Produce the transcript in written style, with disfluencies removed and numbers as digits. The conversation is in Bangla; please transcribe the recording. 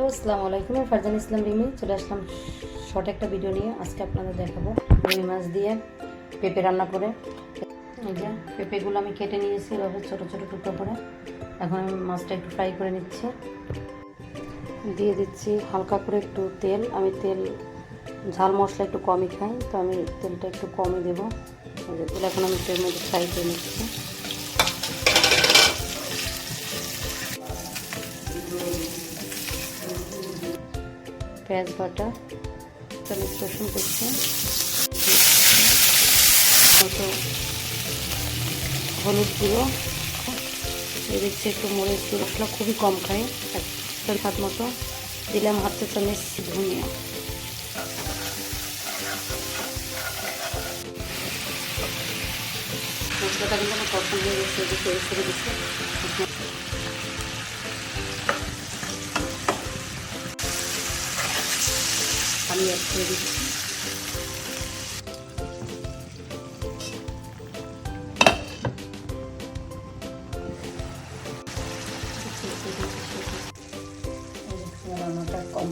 আসসালামু আলাইকুম। ফারজান ইসলাম রিমি চলে আসলাম শর্ট একটা ভিডিও নিয়ে। আজকে আপনাদের দেখাবো রুই মাছ দিয়ে পেঁপে রান্না করে। এই যে পেঁপেগুলো আমি কেটে নিয়েছি এভাবে ছোটো ছোটো টুকরো করে। এখন আমি মাছটা একটু ফ্রাই করে নিচ্ছি। দিয়ে দিচ্ছি হালকা করে একটু তেল। আমি তেল ঝাল মশলা একটু কমই খাই, তো আমি তেলটা একটু কমই দেবো। তেল এখন আমি তেলের মধ্যে ফ্রাই করে নিচ্ছি। পেঁয়াজ বাটা, চামচ রসুন করছি, হলুদ গুঁড়ো দিয়ে দিচ্ছি, একটু মরিচ গুঁড়ো। মশলা খুবই কম খাই, এক হাত মতো দিলাম, হাফ চা চামচ ধনিয়া। মশলাটা কিন্তু আমার পছন্দ হয়ে গেছে, তেল ছেড়ে দিচ্ছে। আমি অ্যাড করে দিচ্ছি। রান্নাটা কম